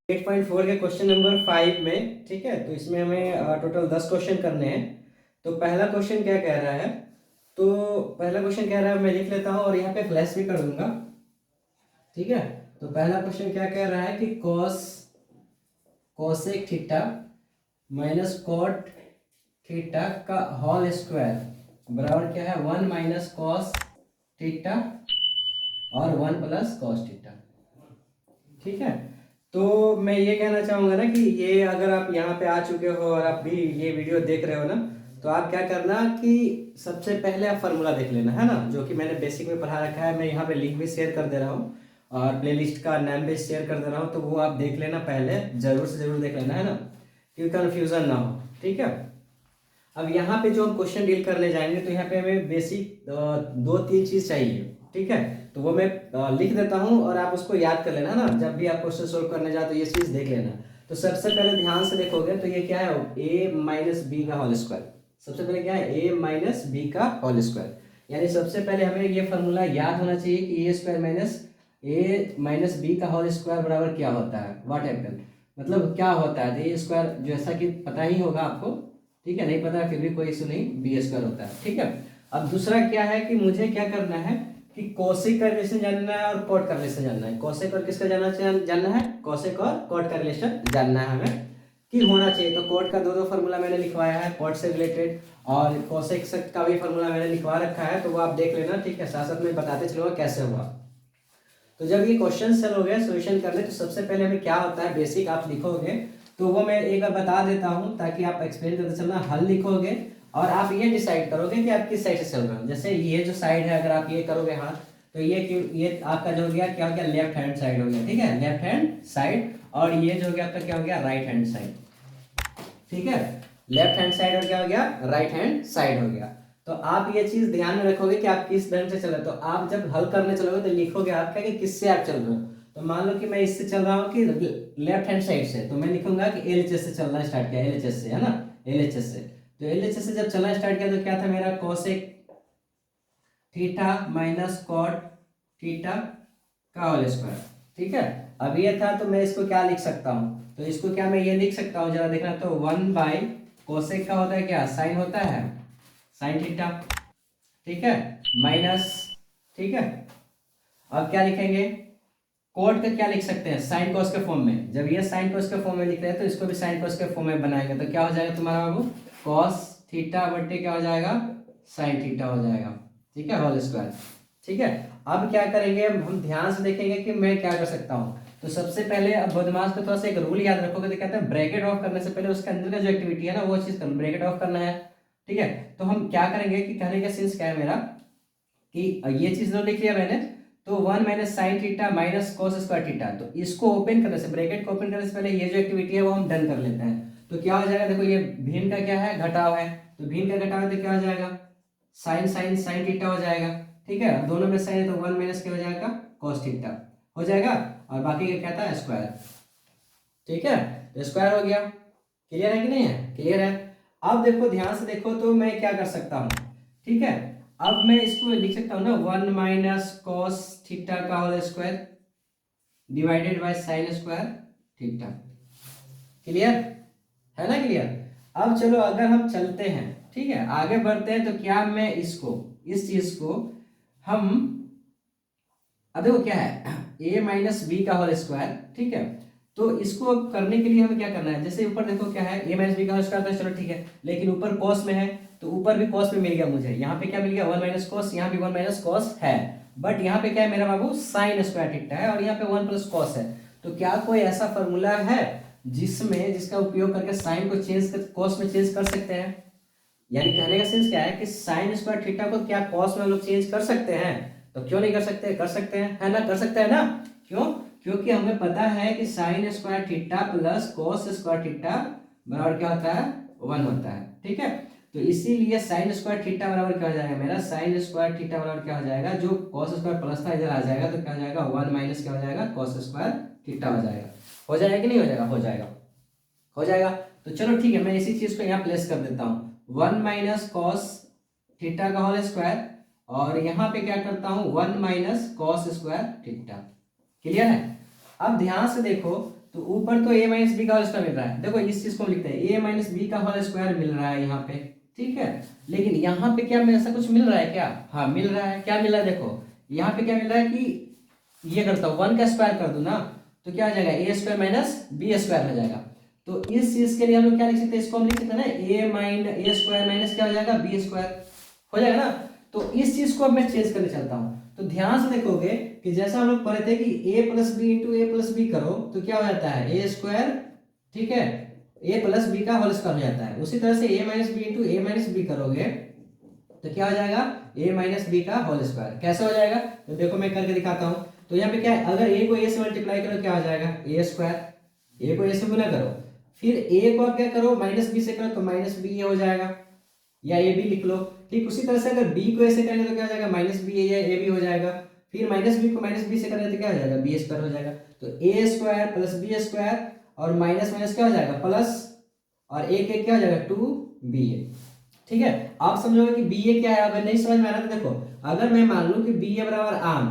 8.4 के question number 5 में, ठीक है, तो इसमें हमें टोटल 10 क्वेश्चन करने हैं। तो पहला क्वेश्चन क्या कह रहा है, तो पहला क्वेश्चन कह रहा है, मैं लिख लेता हूँ और यहाँ पे फ्लैश भी कर दूंगा, ठीक है। तो पहला क्वेश्चन क्या कह रहा है कि cosec theta minus cot theta का होल स्क्वायर बराबर क्या है 1 माइनस कॉस थीटा और 1 प्लस कॉस थीटा, ठीक है। तो मैं ये कहना चाहूँगा ना कि ये अगर आप यहाँ पे आ चुके हो और आप भी ये वीडियो देख रहे हो ना, तो आप क्या करना कि सबसे पहले आप फार्मूला देख लेना, है ना, जो कि मैंने बेसिक में पढ़ा रखा है। मैं यहाँ पे लिंक भी शेयर कर दे रहा हूँ और प्लेलिस्ट का नाम भी शेयर कर दे रहा हूँ, तो वो आप देख लेना, पहले जरूर से जरूर देख लेना, है ना, क्योंकि कन्फ्यूज़न ना हो, ठीक है। अब यहाँ पे जो हम क्वेश्चन डील करने जाएंगे, तो यहाँ पे हमें बेसिक 2-3 चीज़ चाहिए, ठीक है। तो वो मैं लिख देता हूँ और आप उसको याद कर लेना, है ना, जब भी आप क्वेश्चन सोल्व करने जाओ तो ये चीज़ देख लेना। तो सबसे पहले ध्यान से देखोगे तो ये क्या है, a माइनस बी का होल स्क्वायर। सबसे पहले क्या है, a माइनस बी का होल स्क्वायर, यानी सबसे पहले हमें ये फॉर्मूला याद होना चाहिए कि ए स्क्वायर माइनस ए माइनस बी का होल स्क्वायर बराबर क्या होता है, व्हाट हैपन, मतलब क्या होता है। तो ए स्क्वायर जैसा कि पता ही होगा आपको, ठीक है, नहीं पता है फिर भी कोई इशू नहीं, बी स्क्वायर होता है, ठीक है। अब दूसरा क्या है कि मुझे क्या करना है कि कोसेक का रिलेशन जानना है और कॉट का रिलेशन जानना है। कोसेक और किसका जानना है, कोसेक और कॉट का रिलेशन जानना है हमें कि होना चाहिए। तो कॉट का दो फार्मूला मैंने लिखवाया है कॉट से रिलेटेड, और कोसेक का भी फार्मूला मैंने लिखवा रखा है, तो वो आप देख लेना, ठीक है। साथ साथ में बताते चलूंगा कैसे हुआ। तो जब ये क्वेश्चन सॉल्व हो गया, सोल्यूशन करने, तो सबसे पहले हमें क्या होता है, बेसिक आप लिखोगे, तो वो मैं एक बार बता देता हूँ ताकि आप एक्सप्लेन करते चलना। हल लिखोगे और आप ये डिसाइड करोगे कि आप किस साइड से चल रहे हो। जैसे ये जो साइड है, अगर आप ये करोगे हाथ, तो ये आपका जो हो गया, क्या हो गया, लेफ्ट हैंड साइड हो गया, ठीक है, लेफ्ट हैंड साइड। और ये जो हो गया आपका क्या हो गया, राइट हैंड साइड, ठीक है। लेफ्ट हैंड साइड और क्या हो गया, राइट हैंड साइड हो गया। तो आप ये चीज ध्यान में रखोगे कि आप किस ढंग से चल रहे हो। तो आप जब हल करने चलोगे तो लिखोगे आप क्या कि किससे आप चल रहे हो। तो मान लो कि मैं इससे चल रहा हूँ कि लेफ्ट हैंड साइड से, तो मैं लिखूंगा कि एलएचएस से चलना स्टार्ट किया, एलएचएस से, है ना, एलएचएस से। तो एलएचएस से जब चलना स्टार्ट किया तो क्या था मेरा, cosec theta minus cot theta का होल स्क्वायर, ठीक है। अब ये था, तो मैं इसको क्या लिख सकता हूँ, तो इसको क्या मैं ये लिख सकता हूँ, जरा देखना, तो 1 बाई कोसेक का होता है क्या, साइन होता है, साइन थीटा, ठीक है, माइनस, ठीक है। अब क्या लिखेंगे, कोट का क्या लिख सकते हैं, साइन कोस के फॉर्म में। जब ये साइन कोस के फॉर्म में लिख रहे हैं तो इसको भी साइन कोस के फॉर्म में बनाएंगे, तो क्या हो जाएगा तुम्हारा बाबू, कॉस थीटा बट्टे क्या हो जाएगा, साइन थीटा हो जाएगा, ठीक है, होल स्क्वायर, ठीक है। अब क्या करेंगे, हम ध्यान से देखेंगे कि मैं क्या कर सकता हूँ। तो सबसे पहले अब बदमाश को थोड़ा सा एक रूल याद रखोगे, तो कहते हैं ब्रैकेट ऑफ करने से पहले उसके अंदर का जो एक्टिविटी है ना, वो चीज करना, ब्रैकेट ऑफ करना है, ठीक है। तो हम क्या करेंगे कि कहने का सेंस क्या है मेरा, कि ये चीज तो लिख लिया मैंने, तो 1 minus sine theta minus cos square theta, तो इसको ओपन करने से, ब्रैकेट को ओपन करने से पहले ये जो एक्टिविटी है वो हम डन कर लेते हैं। तो क्या हो जाएगा, देखो ये भिन्न का क्या है, घटाव है, तो भिन्न का घटाव है तो क्या हो जाएगा, साइन साइन साइन थीटा हो जाएगा, ठीक है। दोनों में साइन है तो 1 माइनस क्या हो जाएगा, कॉस थीटा हो जाएगा, और बाकी का क्या था, स्क्वायर, ठीक है। तो स्क्वायर हो गया, क्लियर है कि नहीं है, क्लियर है। अब देखो ध्यान से देखो, तो मैं क्या कर सकता हूँ, ठीक है। अब मैं इसको लिख सकता हूँ ना, 1 माइनस कॉस थीटा का whole square divided by sine square theta, clear है ना, क्लियर। अब चलो अगर हम चलते हैं, ठीक है, आगे बढ़ते हैं, तो क्या मैं इसको, इस चीज को हम, अब देखो क्या है, a माइनस बी का होल स्क्वायर, ठीक है। तो इसको अब करने के लिए हमें क्या करना है, जैसे ऊपर देखो क्या है, a माइनस बी का होल स्क्वायर, तो चलो ठीक है, लेकिन ऊपर कॉस में है, तो ऊपर भी कॉस में मिल गया मुझे, यहाँ पे क्या मिल गया, 1 माइनस कॉस, यहाँ भी 1 माइनस कॉस है, बट यहाँ पे क्या है मेरा बाबू, साइन स्क्वायर थीटा है, और यहाँ पे 1 प्लस कॉस है। तो क्या कोई ऐसा फॉर्मूला है जिसमें, जिसका उपयोग करके साइन को चेंज कर कॉस में चेंज कर सकते हैं। यानी कहने का सेंस क्या है कि साइन स्क्वायर थीटा को क्या कॉस में हम लोग चेंज कर सकते हैं, तो क्यों नहीं कर सकते, कर सकते हैं, है ना, कर सकते हैं ना। क्यों, क्योंकि हमें पता है कि sign square theta plus cos square theta बराबर क्या होता है, 1 होता है, ठीक है। तो इसीलिए साइन स्क्वायर थीटा बराबर क्या हो जाएगा मेरा, साइन स्क्वायर थीटा बराबर क्या हो जाएगा, जो कॉस स्क्वायर प्लस था इधर आ जाएगा, तो क्या हो जाएगा, 1 माइनस क्या हो जाएगा, कॉस स्क्वायर थीटा हो जाएगा। हो जाएगा कि नहीं हो जाएगा, हो जाएगा, हो जाएगा। तो चलो ठीक है, मैं इसी चीज को यहाँ प्लेस कर देता हूँ, 1 माइनस कॉस थीटा का होल स्क्वायर, और यहाँ पे क्या करता हूँ, 1 minus cos square theta, clear है। अब ध्यान से देखो, तो ऊपर तो a माइनस बी का होल स्क्वायर मिल रहा है, देखो इस चीज को हम लिखते हैं a माइनस बी का होल स्क्वायर मिल रहा है यहाँ पे, ठीक है। लेकिन यहाँ पे क्या ऐसा कुछ मिल रहा है क्या? हाँ मिल रहा है। क्या मिल रहा है? देखो यहाँ पे क्या मिल रहा है कि ये करता हूँ 1 का स्क्वायर कर दूं ना, तो क्या हो जाएगा ए स्क्वायर माइनस बी स्क्वायर हो जाएगा। तो इस चीज के लिए हम लोग क्या लिख सकते हैं, इसको हम लिख सकते हैं ना ए स्क्वायर माइनस क्या हो जाएगा, बी स्क्वायर हो जाएगा ना। तो इस चीज को अब मैं चेंज करने चलता हूँ। तो ध्यान से देखोगे कि जैसा हम लोग पढ़े थे कि ए plus b into a plus B करो तो क्या हो जाता है ए स्क्वायर, ठीक है, ए प्लस बी का होल स्क्वायर हो जाता है। उसी तरह से ए minus b into a minus B करोगे तो क्या हो जाएगा a माइनस बी का होल स्क्वायर। कैसे हो जाएगा? तो देखो मैं करके दिखाता हूँ। तो यहाँ पे क्या है, अगर a को a से मल्टीप्लाई करो क्या हो जाएगा a स्क्वायर, a को a से गुना करो, फिर a को आप क्या करो माइनस बी से करो तो माइनस बी हो जाएगा, या ए बी लिख लो। ठीक उसी तरह से अगर b को a से करेंगे तो क्या हो जाएगा माइनस बी या ए बी हो जाएगा। फिर माइनस बी को माइनस बी से करेंगे तो क्या हो जाएगा बी स्क्वायर हो जाएगा। तो ए स्क्वायर प्लस बी स्क्वायर और माइनस माइनस क्या हो जाएगा प्लस, और एक एक क्या हो जाएगा 2ba। ठीक है, आप समझोगे कि बी ए क्या है। अगर नहीं समझ में आ रहा तो देखो, अगर मैं मान लूं कि बी ए बराबर आम,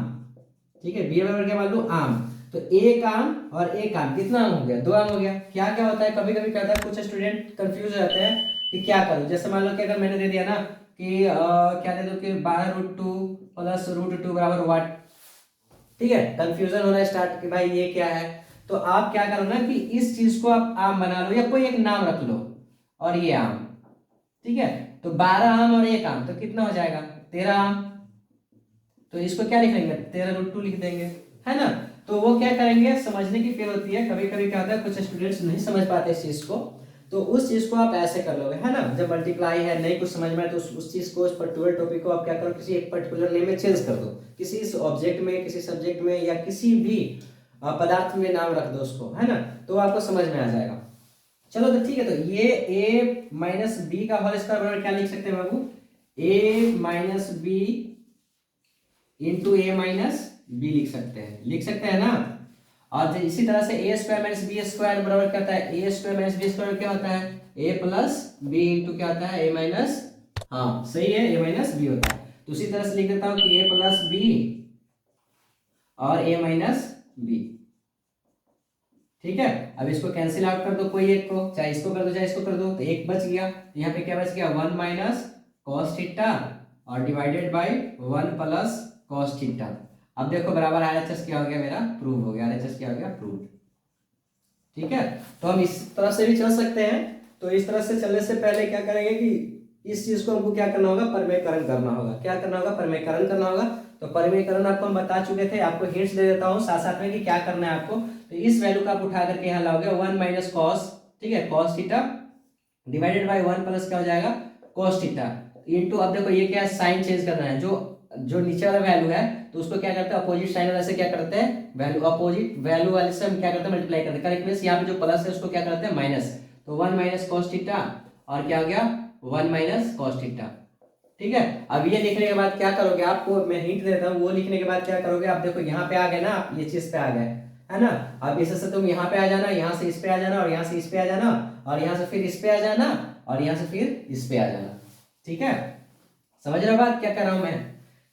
ठीक है, बी ए बराबर क्या मान लूं आम, तो एक आम और एक आम कितना आम हो गया, 2 आम हो गया। क्या क्या होता है, कभी कभी क्या होता है कुछ स्टूडेंट कंफ्यूज हो जाते हैं कि क्या करूं। जैसे मान लो कि अगर मैंने दे दिया ना कि क्या दे दो कि 12√2 प्लस √2 बराबर वाट, ठीक है, कंफ्यूजन होना स्टार्ट कि भाई ये क्या है। तो आप क्या करो ना कि इस चीज को आप आम बना लो या कोई एक नाम रख लो, और ये आम, ठीक है। तो 12 आम और 1 आम तो कितना हो जाएगा 13 आम। तो इसको क्या लिख लेंगे 13√2 लिख देंगे, है ना। तो वो क्या करेंगे, समझने की फेर होती है, कभी कभी क्या होता है कुछ स्टूडेंट्स नहीं समझ पाते इस चीज को, तो उस चीज को आप ऐसे कर लोगे, है ना। जब मल्टीप्लाई है नहीं कुछ समझ में आए तो उस चीज को, उस पर्टिकुलर टॉपिक को आप क्या करो किसी एक पर्टिकुलर नेम में चेंज कर दो, किसी इस ऑब्जेक्ट में, किसी सब्जेक्ट में, या किसी भी पदार्थ में नाम रख दो उसको, है ना। तो आपको समझ में आ जाएगा। चलो तो ठीक है, तो ये a माइनस बी का होल स्क्वायर बराबर क्या लिख सकते हैं बाबू, a minus b into a minus b लिख सकते हैं ना। और इसी तरह से a square minus b square बराबर क्या होता है, a square minus b square क्या होता है ए प्लस बी इंटू क्या होता है ए माइनस, हाँ सही है, ए माइनस बी होता है। तो उसी तरह से लिख देता हूं कि ए प्लस बी और ए माइनस बी, ठीक है। अब इसको कैंसिल आउट कर दो कोई एक को, चाहे इसको कर दो चाहे इसको कर दो, तो एक बच गया। तो यहाँ पे क्या बच गया 1 माइनस कॉस थीटा और divided by 1 plus cos theta. अब देखो बराबर आरएचएस क्या हो गया मेरा, प्रूव हो गया, आरएचएस क्या हो गया प्रूव, ठीक है। तो हम इस तरह से भी चल सकते हैं। तो इस तरह से चलने से पहले क्या करेंगे कि इस चीज को हमको क्या करना होगा, परिमेयकरण करना होगा। क्या करना होगा, परिमेयकरण करना होगा। तो परिमेयकरण आपको हम बता चुके थे, आपको हिंट्स दे देता हूँ साथ साथ में कि क्या करना है आपको। तो इस वैल्यू को आप उठा करके यहाँ लाओगे 1 माइनस कॉस, ठीक है, cos theta divided by 1 plus क्या हो जाएगा कॉस थीटा इंटू, अब देखो ये क्या है साइन चेंज करना है, जो जो नीचे वाला वैल्यू है तो उसको क्या करते हैं अपोजिट साइन वाले से क्या करते हैं, वैल्यू अपोजिट वैल्यू वाले से हम क्या करते हैं मल्टीप्लाई करते हैं। करेक्ट मींस यहाँ पे जो प्लस है उसको क्या करते हैं माइनस। तो 1 माइनस कॉस थीटा और क्या हो गया 1 माइनस कॉस थीटा, ठीक है। अब ये लिखने के बाद क्या करोगे, आपको मैं हिंट देता हूँ, वो लिखने के बाद क्या करोगे, आप देखो यहाँ पे आ गए ना, आप ये चीज पे आ गए, है ना। अब इससे तुम यहाँ पे आ जाना, यहाँ से इस पे आ जाना, और यहाँ से इस पे आ जाना, और यहाँ से फिर इस पे आ जाना, और यहाँ से फिर इस पे आ जाना, ठीक है। समझ रहे हो बात क्या कर रहा हूँ मैं,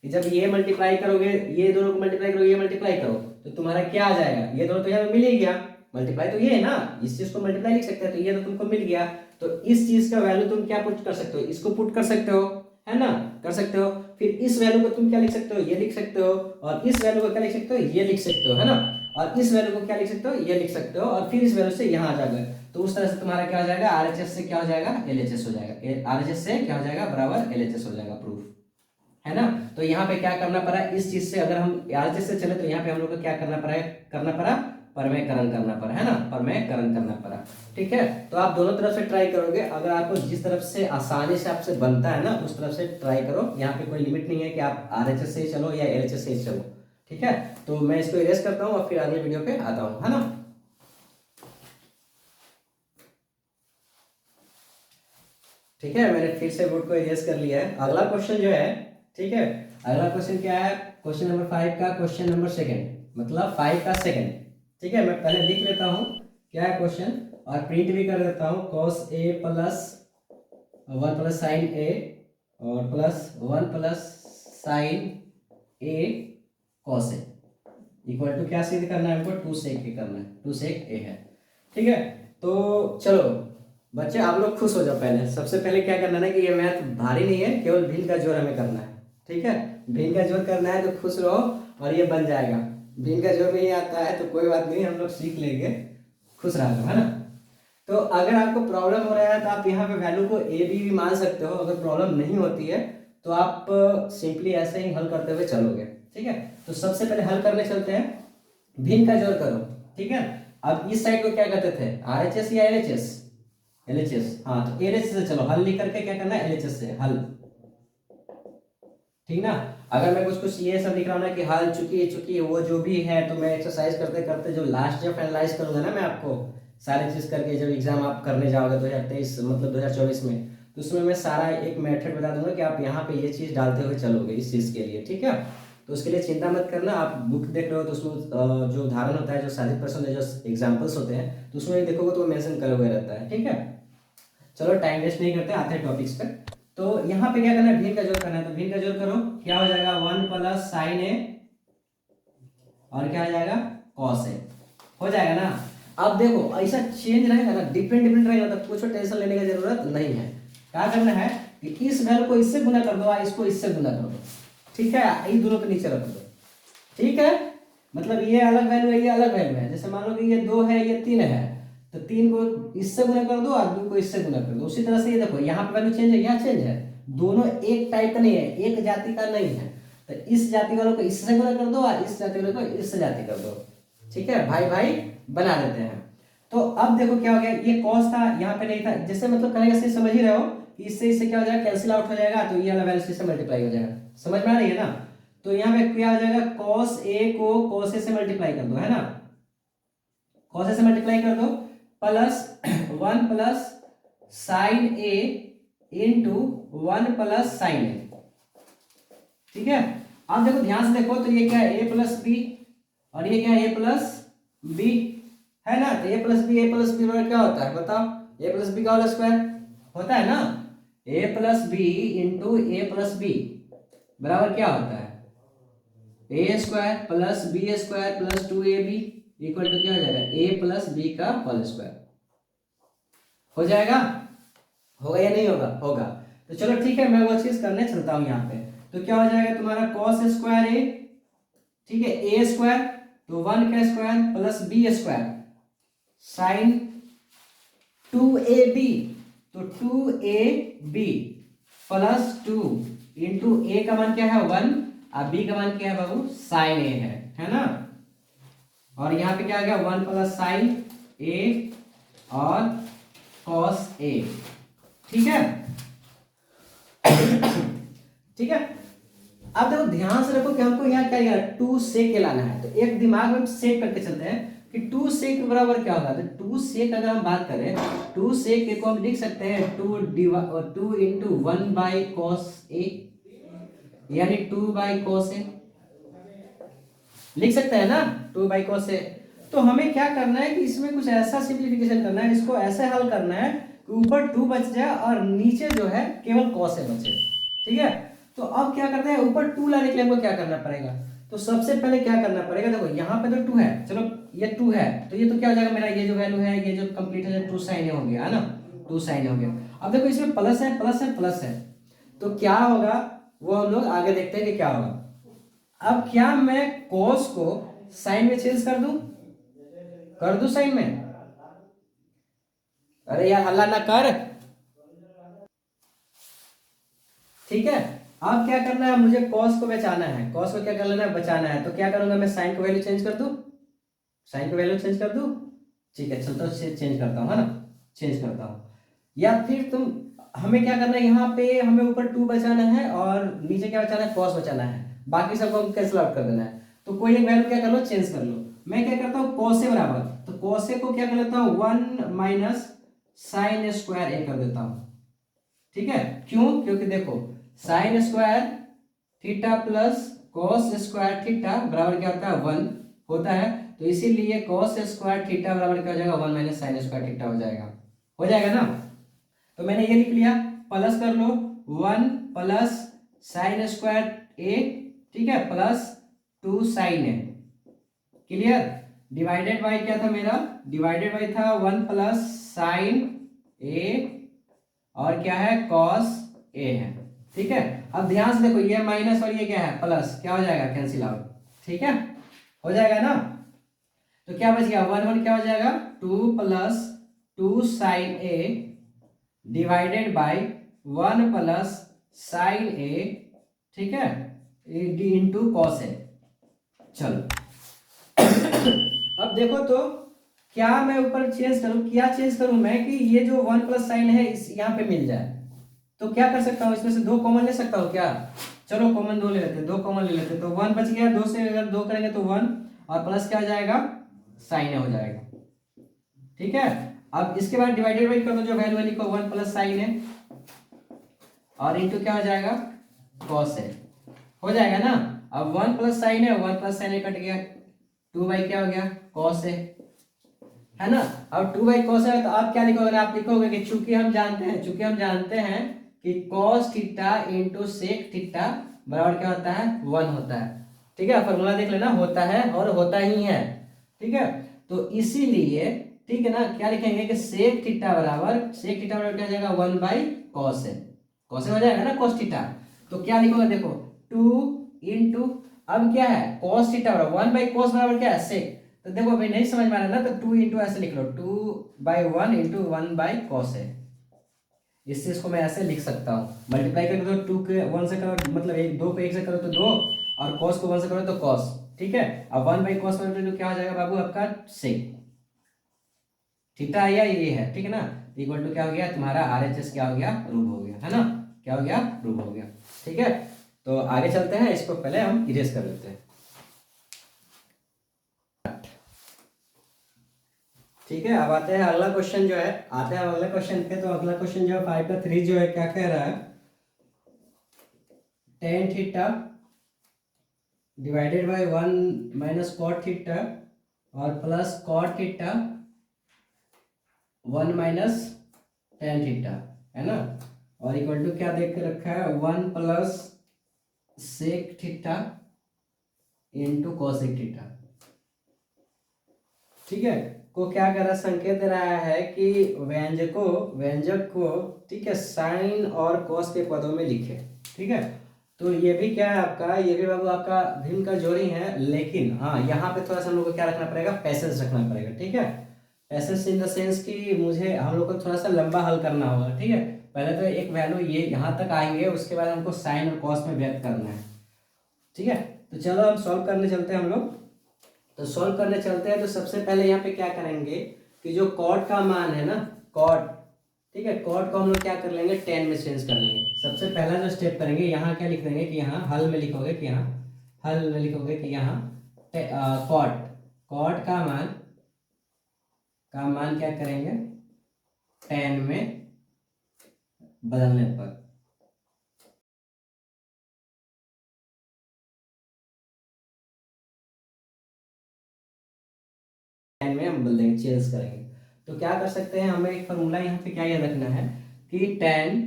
कि जब ये मल्टीप्लाई करोगे, ये दोनों को मल्टीप्लाई करोगे, ये मल्टीप्लाई करो तो तुम्हारा क्या आ जाएगा, ये दोनों तो यहाँ मिल ही गया, मल्टीप्लाई तो ये है ना, इस चीज को मल्टीप्लाई लिख सकते हैं, तो ये तो तुमको मिल गया। तो इस चीज का वैल्यू तुम क्या पुट कर सकते हो, इसको पुट कर सकते हो, है ना, कर सकते हो। फिर इस वैल्यू को तुम क्या लिख सकते हो, ये लिख सकते हो, और इस वैल्यू को क्या लिख सकते हो, ये लिख सकते हो, है ना। और इस वैल्यू को क्या लिख सकते हो, ये लिख सकते हो, और फिर इस वैल्यू से यहाँ आ जाएगा। तो उस तरह से तुम्हारा क्या हो जाएगा, आरएचएस से क्या हो जाएगा एलएचएस हो जाएगा, आरएचएस से क्या हो जाएगा बराबर एलएचएस हो जाएगा, प्रूफ, है ना। तो यहाँ पे क्या करना पड़ा, इस चीज से अगर हम आरएचएस से चले तो यहाँ पे हम लोग को क्या करना पड़ा परिमेयकरण करना पड़ा, है ना, परिमेयकरण करना पड़ा, ठीक है। तो आप दोनों तरफ से ट्राई करोगे, अगर आपको जिस तरफ से आसानी से आपसे बनता है ना उस तरफ से ट्राई करो। यहाँ पे कोई लिमिट नहीं है कि आप आरएचएस से ही चलो या एलएचएस से ही चलो, ठीक है। तो मैं इसको इरेज करता हूँ और फिर अगले वीडियो पे आता हूँ, है ना। ठीक है, मैंने फिर से बोर्ड को इरेज कर लिया है। अगला क्वेश्चन जो है, ठीक है, अगला क्वेश्चन क्या है, क्वेश्चन नंबर 5 का क्वेश्चन नंबर सेकंड, मतलब 5 का सेकंड, ठीक है। मैं पहले लिख लेता हूँ क्या है क्वेश्चन, और प्रिंट भी कर देता हूँ, cos a plus 1 plus sine a और plus 1 plus sine a cos a, equal to क्या सिद्ध करना है हमको, 2 sec a करना है, 2 sec a है। ठीक है, तो चलो बच्चे आप लोग खुश हो जाओ। पहले सबसे पहले क्या करना है कि ये मैथ भारी नहीं है, केवल भिन्न का जोड़ हमें करना है। ठीक है, भिन्न का जोड़ करना है तो खुश रहो और ये बन जाएगा। भिन्न का जोड़ नहीं आता है तो कोई बात नहीं, हम लोग सीख लेंगे, खुश रहा करो, है ना। तो अगर आपको प्रॉब्लम हो रहा है तो आप यहाँ पे वैल्यू को ए बी भी मान सकते हो। अगर प्रॉब्लम नहीं होती है तो आप सिंपली ऐसे ही हल करते हुए चलोगे। ठीक है, तो सबसे पहले हल करने चलते हैं, भिन्न का जोड़ करो। ठीक है, अब इस साइड को क्या कहते थे, RHS या LHS? LHS, हाँ तो LHS से चलो हल लिख करके क्या करना है, LHS से हल। ठीक ना, अगर मैं कुछ ये सब लिख रहा हूँ ना कि हल चुकी चुकी वो जो भी है, तो मैं एक्सरसाइज करते करते जो लास्ट जब फाइनलाइज करूंगा ना मैं आपको सारी चीज करके, जब एग्जाम आप करने जाओगे 2023 मतलब 2024 में, तो उसमें मैं सारा एक मेथड बता दूंगा कि आप यहाँ पे ये चीज डालते हुए चलोगे इस चीज के लिए। ठीक है, तो उसके लिए चिंता मत करना। आप बुक देख रहे हो तो उसमें जो उदाहरण होता है, जो 70% जो एग्जाम्पल्स होते हैं, तो उसमें देखोगे तो मेंशन करे हुए रहता है। ठीक है, चलो टाइम वेस्ट नहीं करते, आते हैं टॉपिक्स पे। तो यहाँ पे क्या करना है, भिन्न का जोड़ करना है, तो भिन्न का जोड़ करो, क्या हो जाएगा 1 प्लस साइन ए और क्या हो जाएगा कॉस ए, हो जाएगा ना। अब देखो ऐसा चेंज रहेगा ना, डिफरेंट डिफरेंट रहेगा तो कुछ टेंशन लेने की जरूरत नहीं है। क्या करना है कि इस वैल्यू को इससे गुना कर दो और इसको इससे गुना कर दो। ठीक है, इन दोनों के नीचे रख दो। ठीक है, मतलब ये अलग वैल्यू है, ये अलग वैल्यू है। जैसे मान लो कि ये 2 है, ये 3 है, तो 3 को इससे गुना कर दो और 2 को इससे गुना कर दो। उसी तरह से ये देखो यहाँ पे वैल्यू चेंज है, यहाँ चेंज है, दोनों एक टाइप का नहीं है, एक जाति का नहीं है। तो इस जाति वालों को इससे गुना कर दो और इस जाति वालों को इससे जाति कर दो। ठीक है, भाई भाई बना देते हैं। तो अब देखो क्या हो गया, ये कॉस था यहाँ पे नहीं था, जैसे मतलब कहने का समझ ही रहे हो कि इससे इससे क्या हो जाएगा, कैंसिल आउट हो जाएगा, तो ये वाला वैल्यू से मल्टीप्लाई हो जाएगा। समझ में आ रही है ना। तो यहाँ पे क्या हो जाएगा, cos a को cos a से मल्टीप्लाई कर दो, है ना, cos a से मल्टीप्लाई कर दो, plus 1 plus sine a into 1 plus sine a। ठीक है, अब देखो ध्यान से देखो, तो ये क्या है a प्लस बी और ये क्या है a प्लस बी, है ना। तो a प्लस बी बराबर क्या होता है बताओ, a प्लस बी का होल स्क्वायर होता है ना। a plus b into a plus b बराबर क्या होता है, a square plus b square plus 2ab equal to क्या हो जाएगा, a प्लस बी का होल स्क्वायर। हो जाएगा, होगा या नहीं होगा, होगा। तो चलो ठीक है, मैं वो चीज करने चलता हूं यहाँ पे। तो क्या हो जाएगा तुम्हारा cos स्क्वायर a, ठीक है, a स्क्वायर तो 1 का square plus b square sine 2ab, तो 2ab प्लस 2 इंटू ए का मान क्या है 1 और बी का मान क्या है बाबू साइन ए है ना। और यहाँ पे क्या आ गया 1 प्लस साइन ए और कॉस ए। ठीक है ठीक है, अब देखो ध्यान से रखो कि हमको यहाँ क्या लिखा है, 2 सेक लाना है। तो एक दिमाग में सेक करके चलते हैं कि 2 सेक बराबर क्या होगा। तो 2 सेक अगर हम बात करें, 2 सेक को हम लिख सकते हैं 2 इंटू 1 बाई कॉस ए, यानी 2 बाई कॉस ए लिख सकते हैं ना, 2 बाई कॉस ए। तो हमें क्या करना है कि इसमें कुछ ऐसा सिंप्लीफिकेशन करना है, इसको ऐसे हल करना है कि ऊपर 2 बच जाए और नीचे जो है केवल कॉस ए बचे। ठीक है, तो अब क्या करते हैं, ऊपर 2 लाने के लिए हमको क्या करना पड़ेगा। तो सबसे पहले क्या करना पड़ेगा, देखो यहाँ पे तो 2 है, चलो ये 2 है, तो ये तो क्या हो जाएगा मेरा, ये जो वैल्यू है ये जो कंप्लीट है 2 साइन हो गया, है ना, 2 साइन हो गया। अब देखो इसमें प्लस है प्लस है प्लस है, तो क्या होगा वो हम लोग आगे देखते हैं कि क्या होगा। अब क्या मैं cos को साइन में चेंज कर दूं साइन में, अरे यार हल्ला ना कर। ठीक है, अब क्या करना है, मुझे cos को बचाना है, cos को क्या कर लेना है, बचाना है। तो क्या करूंगा मैं, साइन को वैल्यू चेंज कर दूं, साइन को वैल्यू चेंज कर दूं। ठीक है, चलता चेंज करता हूं, है ना, चेंज करता हूं। या फिर तुम, हमें क्या करना है, यहाँ पे हमें ऊपर 2 बचाना है और नीचे क्या बचाना है, cos बचाना है, बाकी सबको कैंसिल आउट कर देना है। तो कोई एक वैल्यू क्या कर लो, चेंज कर लो। मैं क्या करता हूँ cos ए बराबर, तो cos ए को क्या कर लेता हूँ 1 माइनस साइन स्क्वायर ए कर देता हूँ। ठीक है, क्यों, क्योंकि देखो sign square theta plus cos square theta बराबर क्या होता है 1 होता है, तो इसीलिए cos स्क्वायर थीटा बराबर क्या हो जाएगा 1 माइनस साइन स्क्वायर थीटा हो जाएगा ना। तो मैंने ये लिख लिया, प्लस कर लो 1 प्लस साइन स्क्वायर ए, ठीक है, plus 2 sine a, clear. Divided by क्या था मेरा, डिवाइडेड बाय था 1 प्लस साइन ए और क्या है कॉस ए है। ठीक है, अब ध्यान से देखो ये माइनस और ये क्या है प्लस, क्या हो जाएगा कैंसिल आउट। ठीक है, हो जाएगा ना। तो क्या बच गया 1 1 क्या हो जाएगा 2 plus 2 sine a divided by 1 plus sine a, ठीक है, इंटू कॉस ए। चलो अब देखो तो क्या मैं ऊपर चेंज करूं, क्या चेंज करूं मैं कि ये जो 1 प्लस साइन है इस यहाँ पे मिल जाए। तो क्या कर सकता हूँ, इसमें से 2 कॉमन ले सकता हूँ क्या। चलो कॉमन 2 ले लेते हैं, 2 कॉमन ले लेते हैं, तो 1 बच गया। 2 से अगर 2 करेंगे तो 1 और प्लस क्या हो जाएगा साइन हो जाएगा। ठीक है, अब इसके बाद डिवाइडेड बाई कर दो, जो वैल्यू है लिखो 1 प्लस साइन है और इंटू क्या हो जाएगा कॉस है, हो जाएगा ना। अब 1 प्लस साइन है, 1 प्लस साइन है कट गया, 2 बाई क्या हो गया कॉस है ना। अब 2 बाई कॉस है तो आप क्या लिखोगे, आप लिखोगे कि चूंकि हम जानते हैं कि cos theta into sec theta बराबर क्या होता है 1 होता है। ठीक है, फॉर्मूला देख लेना, होता है और होता ही है। ठीक है, तो इसीलिए ठीक है ना, क्या लिखेंगे कि सेक थीटा बराबर क्या हो जाएगा 1 बाई कॉस है, कॉस हो जाएगा ना कॉस थीटा। तो क्या लिखोगे देखो 2 इंटू, अब क्या है कॉस थीटा बराबर 1 बाई कॉस बराबर क्या है सेक। तो देखो अभी नहीं समझ में आ रहा ना, तो 2 इंटू ऐसे लिख लो 2/1 इंटू 1 बाई कॉस है। इस चीज को मैं ऐसे लिख सकता हूँ, मल्टीप्लाई करके तो 2 के 1 से करो, मतलब 2 को 1 से करो तो 2 और cos को 1 से करो तो cos। ठीक है, अब 1 बाई कॉस तो क्या हो जाएगा बाबू आपका सेक थीटा आया ये है। ठीक है ना, इक्वल टू क्या हो गया तुम्हारा RHS क्या हो गया प्रूव हो गया है ना, क्या हो गया प्रूव हो गया। ठीक है, तो आगे चलते हैं, इसको पहले हम इरेज कर लेते हैं। ठीक है, अब आते हैं अगला क्वेश्चन जो है, आते हैं अगले क्वेश्चन पे। तो अगला क्वेश्चन जो है 5 का 3 जो है क्या कह रहा है, tan theta divided by 1 minus cot theta और plus cot theta 1 minus tan theta है ना, और इक्वल टू क्या देख के रखा है 1 plus sec theta into cosec theta. ठीक है, को क्या कर रहा है, संकेत दे रहा है कि व्यंजक को ठीक है साइन और कॉस के पदों में लिखे। ठीक है, तो ये भी क्या है आपका, ये भी बाबू आपका भिन्न का जोड़ी है, लेकिन हाँ यहाँ पे थोड़ा सा हम लोग को क्या रखना पड़ेगा, पैसेंस रखना पड़ेगा। ठीक है, पैसेंस इन द सेंस कि मुझे हम लोग को थोड़ा सा लंबा हल करना होगा। ठीक है, पहले तो एक वैल्यू ये यहाँ तक आएंगे, उसके बाद हमको साइन और कॉस में व्यक्त करना है। ठीक है, तो चलो हम सॉल्व करने चलते हैं हम लोग। तो सॉल्व करने चलते हैं, तो सबसे पहले यहाँ पे क्या करेंगे कि जो कॉट का मान है ना कॉट, ठीक है, कॉट को हम लोग क्या कर लेंगे 10 में चेंज कर लेंगे। सबसे पहला जो स्टेप करेंगे, यहाँ क्या लिख देंगे कि यहाँ हल में लिखोगे कि यहाँ हल में लिखोगे कि यहाँ कॉट कॉट का मान क्या करेंगे 10 में बदलने पर। में हम बदल देंगे, चेंज करेंगे। तो क्या कर सकते हैं, हमें एक फॉर्मूला यहाँ पे क्या याद रखना है कि tan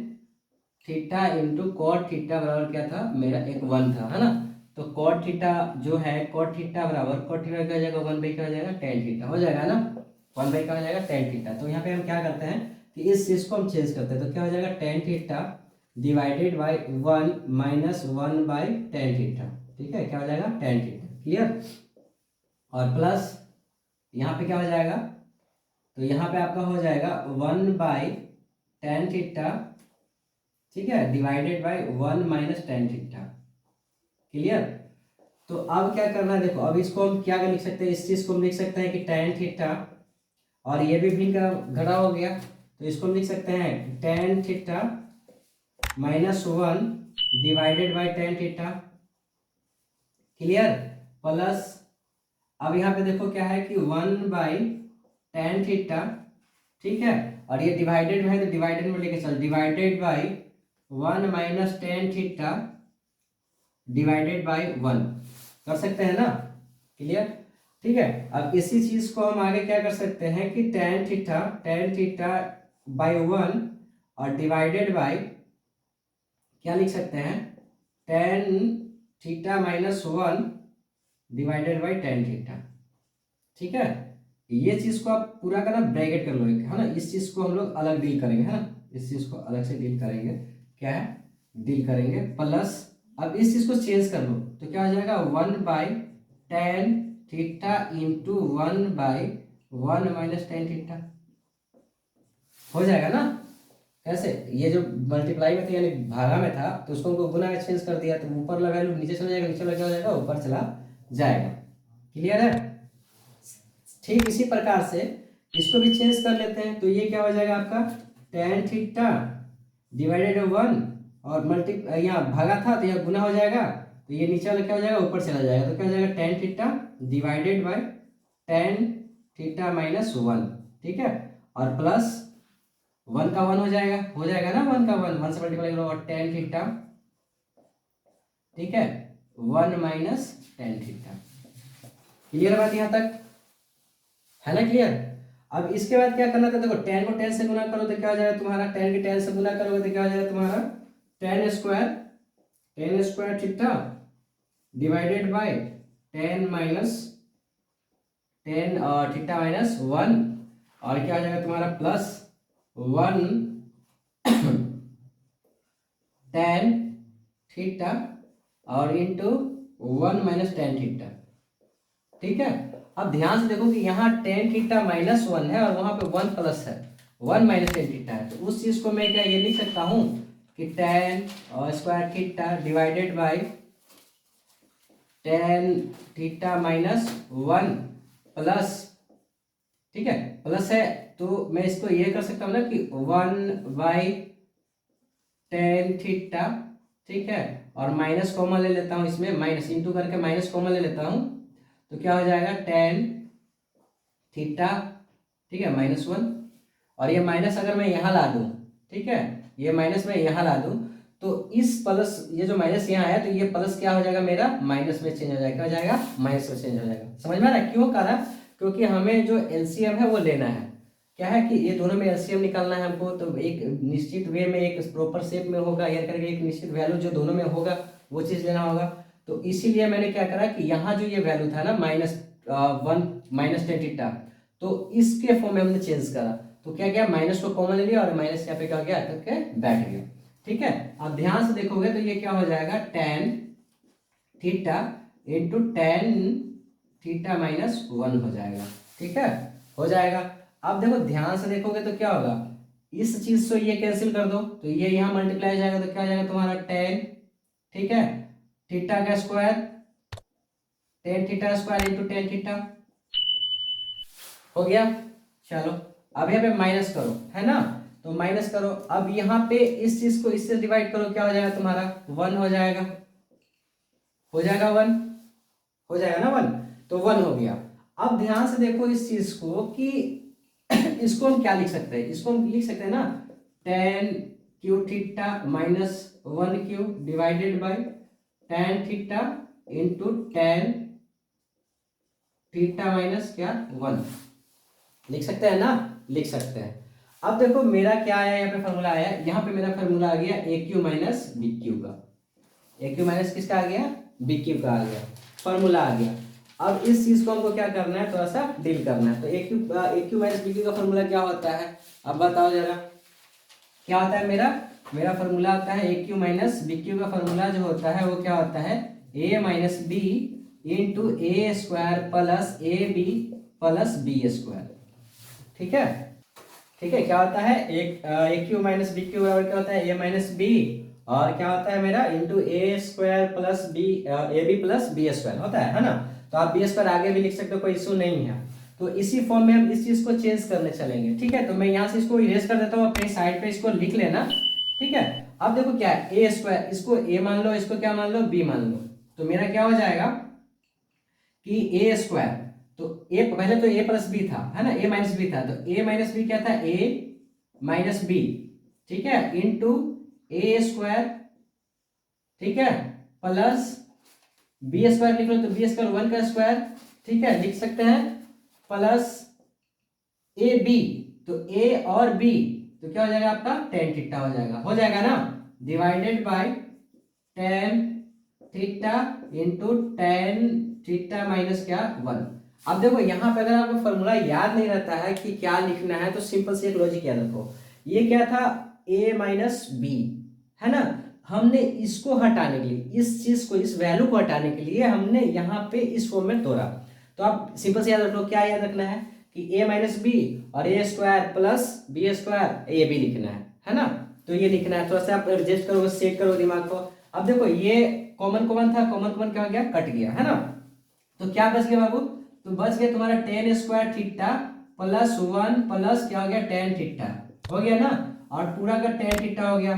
theta into cot theta बराबर क्या था मेरा एक 1 था है ना। तो कॉट थीटा जो है कॉट थीटा बराबर कॉट थीटा क्या हो जाएगा 1 बाई क्या हो जाएगा टेन थीटा हो जाएगा ना, 1 बाई क्या हो जाएगा टेन थीटा। तो यहाँ पे हम क्या करते हैं कि इस चीज को हम चेंज करते हैं, तो क्या हो जाएगा ten theta divided by 1 minus 1 by tan theta. ठीक है, क्या हो जाएगा टेन थीटा, क्लियर। और प्लस यहाँ पे क्या हो जाएगा, तो यहाँ पे आपका हो जाएगा 1 बाई टेन थीटा, ठीक है, divided by 1 minus tan theta, clear. तो अब क्या करना है देखो, अब इसको हम क्या लिख सकते हैं, इस चीज को हम लिख सकते हैं कि टेन थीटा, और ये भी भिन्न का घड़ा हो गया, तो इसको हम लिख सकते हैं tan theta minus 1 divided by tan theta, clear, plus अब यहाँ पे देखो क्या है कि 1 बाई टेन थीटा, ठीक है, और ये डिवाइडेड है तो डिवाइडेड में लेके चल, divided by 1 minus tan theta divided by 1 कर सकते हैं ना, क्लियर। ठीक है, अब इसी चीज को हम आगे क्या कर सकते हैं कि टेन थीटा बाई 1 और डिवाइडेड बाई क्या लिख सकते हैं tan theta minus 1 divided by tan theta, ठीक है, ये चीज को आप पूरा का ना ब्रैकेट कर लो, है ना, इस चीज को हम लोग अलग डील करेंगे, है ना, इस चीज को अलग से डील करेंगे, क्या है, डील करेंगे, प्लस अब इस चीज को चेंज कर लो तो क्या हो जाएगा 1/tan theta into 1/1 - tan theta, हो जाएगा ना। कैसे, ये जो मल्टीप्लाई में था यानी भागा में था तो उसको हमको गुना में चेंज कर दिया तो ऊपर वाला वैल्यू नीचे चला जाएगा, नीचे वाला क्या हो जाएगा, ऊपर चला जाएगा। क्लियर है। ठीक इसी प्रकार से इसको भी चेंज कर लेते हैं, तो ये क्या हो जाएगा आपका tan थीटा डिवाइडेड 1 और मल्टी, यहाँ भागा था तो यहाँ गुना हो जाएगा, तो ये नीचे वाला क्या हो जाएगा, ऊपर चला जाएगा, तो क्या हो जाएगा tan theta divided bye tan theta minus 1, ठीक है, और प्लस 1 का 1 हो जाएगा ना, 1 का 1 से मल्टीप्लाई करो और tan थीटा, ठीक है, 1 माइनस tan थीटा। क्लियर बात यहाँ तक, है ना, क्लियर। अब इसके बाद क्या करना था, देखो tan को tan से गुना करो तो क्या हो जाएगा तुम्हारा, tan के tan से गुना करोगे तो क्या हो जाएगा तुम्हारा tan square theta divided bye tan minus tan theta minus 1, और क्या हो जाएगा तुम्हारा प्लस 1 tan थीटा और इंटू 1 माइनस tan थीटा, ठीक है। अब ध्यान से देखो कि यहाँ tan थीटा माइनस 1 है और वहां पे 1 प्लस है, 1 माइनस tan थीटा है, तो उस चीज को मैं क्या ये लिख सकता हूँ कि tan square theta divided bye tan theta minus 1 plus, ठीक है, प्लस है तो मैं इसको ये कर सकता हूँ ना कि 1/tan थीटा, ठीक है, और माइनस कॉमन ले लेता हूँ इसमें, माइनस इंटू करके माइनस कॉमन ले लेता हूँ, तो क्या हो जाएगा tan थीटा, ठीक है, -1, और ये माइनस अगर मैं यहाँ ला दूँ, ठीक है, ये माइनस मैं यहाँ ला दूँ तो इस प्लस, ये जो माइनस यहाँ है तो ये प्लस क्या हो जाएगा मेरा माइनस में चेंज हो जाएगा, क्या हो जाएगा, माइनस में चेंज हो जाएगा। समझ में आ रहा है क्यों करा, क्योंकि हमें जो एलसीएम है वो लेना है, क्या है कि ये दोनों में एलसीएम निकालना है हमको, तो एक निश्चित वे में एक प्रॉपर शेप में होगा या करके एक निश्चित वैल्यू जो दोनों में होगा वो चीज़ लेना होगा, तो इसीलिए मैंने क्या करा कि यहाँ जो ये वैल्यू था ना -1 - tan थीटा, तो इसके फॉर्म में हमने चेंज करा, तो क्या गया, माइनस को कॉमन ले लिया और माइनस यहाँ पे क्या गया करके बैठ गया, ठीक है। अब ध्यान से देखोगे तो ये क्या हो जाएगा tan theta into tan theta minus 1 हो जाएगा, ठीक है, हो जाएगा। अब देखो ध्यान से देखोगे तो क्या होगा, इस चीज से ये कैंसिल कर दो तो ये यहाँ मल्टीप्लाई हो जाएगा, तो क्या हो जाएगा तुम्हारा tan, ठीक है, थीटा का square, tan theta square into tan theta, हो गया। चलो अब यहाँ पे माइनस करो, है ना, तो माइनस करो, अब यहाँ पे इस चीज को इससे डिवाइड करो, क्या हो जाएगा तुम्हारा 1 हो जाएगा, 1 हो जाएगा ना 1, तो 1 हो गया। अब ध्यान से देखो इस चीज को कि इसको हम क्या लिख सकते हैं, इसको हम लिख सकते हैं ना tan Q theta -1 divided by tan theta into tan theta minus क्या 1, लिख सकते हैं ना, लिख सकते हैं। अब देखो मेरा क्या आया, यहाँ पे फॉर्मूला आया, यहाँ पे मेरा फॉर्मूला आ गया ए क्यू माइनस बी क्यू का, ए क्यू माइनस किसका आ गया, बी क्यू का आ गया, फॉर्मूला आ गया। अब इस चीज को हमको क्या करना है, थोड़ा सा डील करना है, तो ए क्यू माइनस बी क्यू का फॉर्मूला क्या होता है, अब बताओ जरा क्या होता है, मेरा फॉर्मूला होता है a cube minus b cube का फॉर्मूला जो होता है वो क्या होता है, a minus b into a square plus a b plus b square, ठीक है, ठीक है, क्या होता है a cube minus b cube बराबर क्या होता है, ए माइनस बी, और क्या होता है मेरा into a square plus b, a b plus b square होता है ना, तो आप बी स्क्वायर आगे भी लिख सकते हो, कोई इशू नहीं है। तो इसी फॉर्म में हम इस चीज को चेंज करने चलेंगे, ठीक है, तो मैं यहाँ से इसको इरेज कर देता हूँ, अपने साइड पे इसको लिख लेना, ठीक है। अब देखो क्या है, ए स्क्वायर, इसको ए मान लो, इसको क्या मान लो, बी मान लो, तो मेरा क्या हो जाएगा कि ए स्क्वायर, तो ए पहले तो ए प्लस बी था, है ना, ए माइनस बी था, तो ए माइनस बी क्या था, ए माइनस बी, ठीक है, इंटू ए स्क्वायर, ठीक है, प्लस बी स्क्वायर लिख लो, तो बी स्क्वायर 1 का स्क्वायर, ठीक है, लिख सकते हैं, प्लस ए बी, तो ए और बी, तो क्या हो जाएगा आपका tan थीटा हो जाएगा ना, divided by tan theta into tan theta minus क्या 1। अब देखो यहाँ पे अगर आपको फॉर्मूला याद नहीं रहता है कि क्या लिखना है तो सिंपल से एक लॉजिक याद रखो। ये क्या था, a माइनस बी, है ना। हमने इसको हटाने के लिए, इस चीज को, इस वैल्यू को हटाने के लिए हमने यहाँ पे इस फॉर्म में तोड़ा। तो आप सिंपल से याद रख लो, क्या याद रखना है कि a माइनस बी और a square plus b square a b लिखना है ना। तो ये लिखना है, थोड़ा सा आप एडजस्ट करोगे, सेट करो दिमाग को। अब देखो ये कॉमन कॉमन था, कॉमन कॉमन क्या हो गया, कट गया, है ना। तो क्या बच गया बाबू, तो बच गया तुम्हारा ten square theta plus one plus क्या हो गया, टेन थीटा हो गया ना। और पूरा का टेन थीटा हो गया,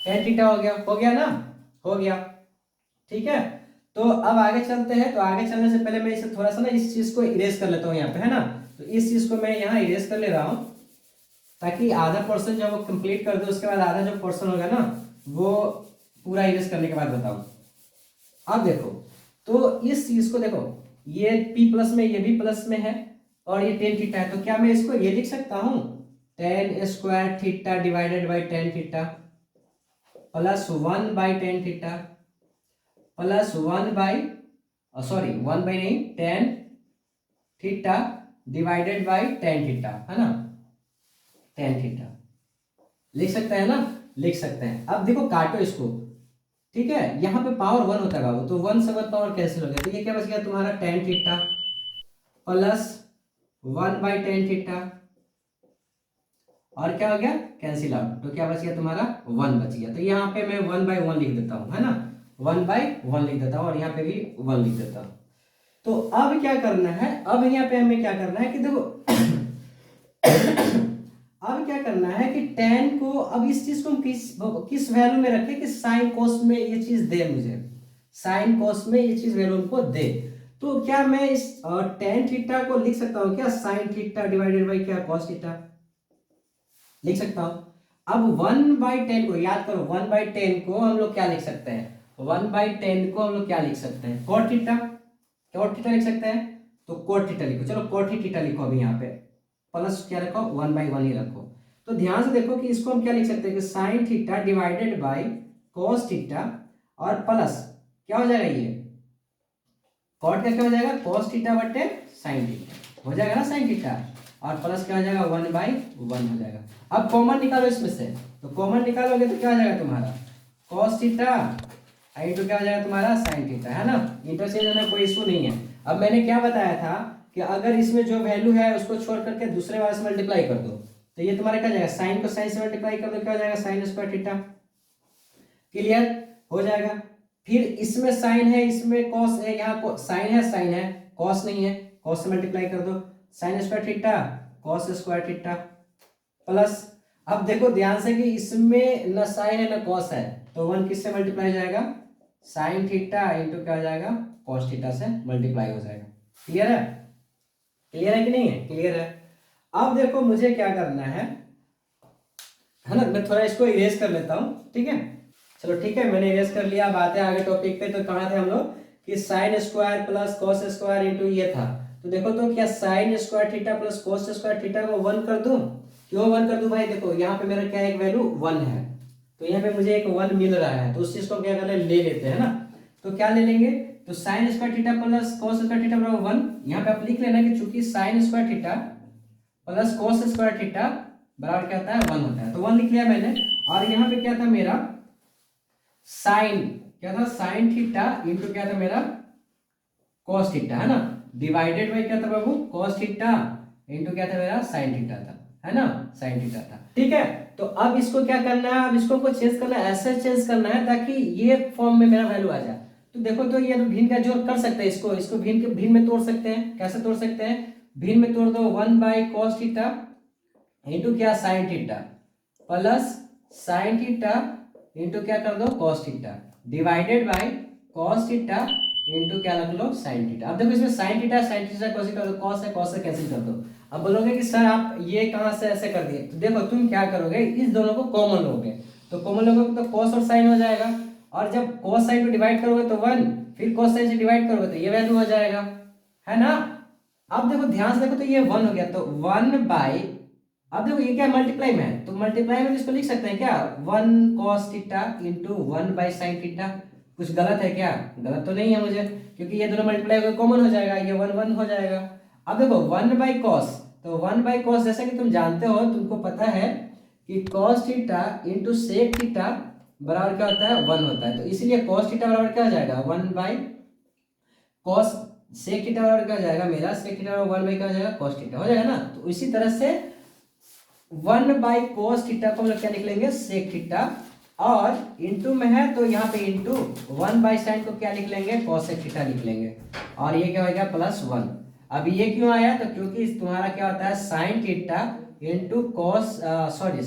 टेन थीटा हो गया ना, हो गया। ठीक है, तो अब आगे चलते हैं। तो आगे चलने से पहले मैं इसे थोड़ा सा ना इस चीज को इरेज कर लेता हूँ यहाँ पे, है ना। तो इस चीज को मैं यहाँ इरेज कर ले रहा हूँ, ताकि आधा पोर्शन जब वो कंप्लीट कर दो उसके बाद आधा जो पोर्शन होगा ना वो पूरा इरेज करने के बाद बताऊँ। अब देखो, तो इस चीज को देखो, ये p प्लस में, ये भी प्लस में है और ये टेन थीटा है। तो क्या मैं इसको ये लिख सकता हूँ, tan square theta divided by tan theta plus one by tan theta plus one by, sorry one by नहीं, tan theta divided by tan theta, है ना, टेन थीटा लिख सकते हैं ना, लिख सकते हैं। अब देखो काटो इसको, ठीक है, यहाँ पे पावर वन होता है बाबू, तो वन से वन पावर कैंसिल हो गया। तो ये क्या बच गया तुम्हारा, ten theta plus one by tan theta और क्या हो गया, कैंसिल आउट। तो क्या बच गया तुम्हारा, वन बच गया। तो यहाँ पे मैं वन बाई वन लिख देता हूँ, है ना, वन बाई वन लिख देता हूँ और यहाँ पे भी वन लिख देता हूँ। तो अब क्या करना है, अब यहाँ पे हमें क्या करना है कि देखो अब क्या करना है कि टेन को, अब इस चीज को हम किस वैल्यू में रखें कि साइन कोस में ये चीज दे मुझे, साइन कोस में ये चीज वैल्यू हमको दे। तो क्या मैं इस टेन थीटा को लिख सकता हूँ क्या, साइन थीटा डिवाइडेड बाई क्या, कॉस थीटा लिख सकता हूं। अब वन बाई टेन को याद करो, वन बाई टेन को हम लोग क्या लिख सकते हैं, वन बाई टेन को हम लोग क्या लिख सकते हैं, कॉट थीटा, कॉट थीटा लिख सकते हैं। तो कॉट थीटा लिखो, चलो कॉट थीटा लिखो अभी यहाँ पे, प्लस क्या रखो, वन बाई वन ही रखो। तो ध्यान से देखो कि इसको हम क्या लिख सकते हैं कि sine theta divided by cos theta और प्लस क्या हो जाएगा, ये कॉट का क्या हो जाएगा, कॉस थीटा बटे साइन थीटा हो जाएगा ना, साइन थीटा, और प्लस क्या हो जाएगा, वन बाई वन हो जाएगा। अब कॉमन निकालो इसमें से, तो कॉमन निकालोगे तो क्या हो जाएगा तुम्हारा, कॉस थीटा इंटू क्या हो जाएगा तुम्हारा, साइन थीटा, है ना। इंटरचेंज में कोई इशू नहीं है। अब मैंने क्या बताया था कि अगर इसमें जो वैल्यू है उसको छोड़ करके दूसरे वाले से मल्टीप्लाई कर दो, तो ये तुम्हारा क्या जाएगा, साइन को साइन से मल्टीप्लाई कर दो, क्या हो जाएगा, साइन स्क्वायर थीटा, क्लियर हो जाएगा। फिर इसमें साइन है, इसमें कॉस है, यहाँ साइन है, कॉस नहीं है, कॉस से मल्टीप्लाई कर दो, sign square theta cos square theta plus, अब देखो ध्यान से कि इसमें न साइन है न कॉस है, तो वन किससे मल्टीप्लाई हो जाएगा, साइन थीटा इंटू क्या हो जाएगा, कॉस थीटा से मल्टीप्लाई हो जाएगा। क्लियर है, क्लियर है कि नहीं है, क्लियर है। अब देखो मुझे क्या करना है ना, मैं थोड़ा इसको इरेज कर लेता हूँ, ठीक है, चलो ठीक है, मैंने इरेज कर लिया। अब आते हैं आगे टॉपिक पे। तो कहाँ थे हम लोग कि sine square plus cos square into ये था। तो देखो तो क्या sign square theta plus cos square theta को वन कर दूं, क्यों वन कर दूं भाई, देखो यहाँ पे मेरा क्या एक वैल्यू वन है, तो यहाँ पे मुझे एक वन मिल रहा है, तो उस चीज को क्या करना ले लेते हैं ना। तो क्या ले लेंगे, तो sign square theta plus cos square theta बराबर वन। यहाँ पे आप लिख लेना कि चूंकि sign square theta plus cos square theta बराबर क्या होता है, वन होता है, तो वन लिख लिया मैंने। और यहाँ पे क्या था मेरा साइन, क्या था, साइन थीटा इंटू क्या था मेरा, कॉस थीटा, है ना, डिवाइडेड बाई क्या था बाबू, कॉस थीटा इंटू क्या था मेरा, साइन थीटा था, है ना, साइन थीटा था। ठीक है, तो अब इसको क्या करना है, अब इसको को चेंज करना है, ऐसे चेंज करना है ताकि ये फॉर्म में मेरा वैल्यू आ जाए। तो देखो तो ये भिन्न का जोड़ कर सकते हैं, इसको भिन्न के भिन्न में तोड़ सकते हैं। कैसे तोड़ सकते हैं, भिन्न में तोड़ दो, one by cos theta into क्या, sine theta plus sine theta into क्या कर दो, cos theta divided by cos theta into क्या रख लो, साइन थीटा। अब देखो इसमें sine theta cos theta, cos है, कॉस से कैंसिल कर दो। अब बोलोगे कि सर आप ये कहाँ से ऐसे कर दिए, तो देखो तुम क्या करोगे, इस दोनों को कॉमन लोगे, तो कॉमन लोगे तो कॉस और साइन हो जाएगा, और जब कॉस साइन को डिवाइड करोगे तो वन, फिर कॉस साइन से डिवाइड करोगे तो ये वैल्यू हो जाएगा, है ना। अब देखो ध्यान से देखो, तो ये वन हो गया, तो वन बाई, अब देखो ये क्या मल्टीप्लाई में है, तो मल्टीप्लाई में इसको लिख सकते हैं क्या, one cos theta into one by sine theta, कुछ गलत है क्या? गलत तो नहीं है मुझे, क्योंकि ये दोनों मल्टीप्लाई होकर कॉमन हो जाएगा, ये 1 1 हो जाएगा। अब देखो 1/cos, तो 1/cos जैसा कि तुम जानते हो, तुमको पता है कि cos theta into sec theta बराबर क्या होता है? 1 होता है। तो इसलिए cos थीटा बराबर क्या हो जाएगा? 1/cos सेक थीटा बराबर क्या हो जाएगा मेरा? सेक थीटा बराबर 1 क्या हो जाएगा? cos थीटा हो जाएगा ना। तो इसी तरह से 1/cos थीटा को हम लोग क्या लिख लेंगे? सेक थीटा, और इंटू में है तो यहाँ पे इंटू 1/sin को क्या लिख लेंगे? cosec थीटा लिख लेंगे, और ये क्या हो गया? +1। अब ये क्यों आया? तो क्योंकि तुम्हारा क्या होता है? sin theta into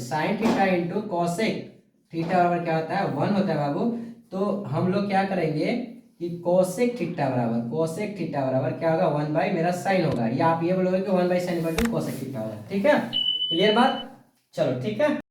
sin theta into cosec theta बराबर क्या होता है? 1 होता है बाबू। तो हम लोग क्या करेंगे कि cosec थीटा बराबर क्या होगा? 1 मेरा sin होगा, या आप ये बोलोगे कि 1/sin equal to cosec theta होगा। ठीक है, क्लियर बात? चलो ठीक है।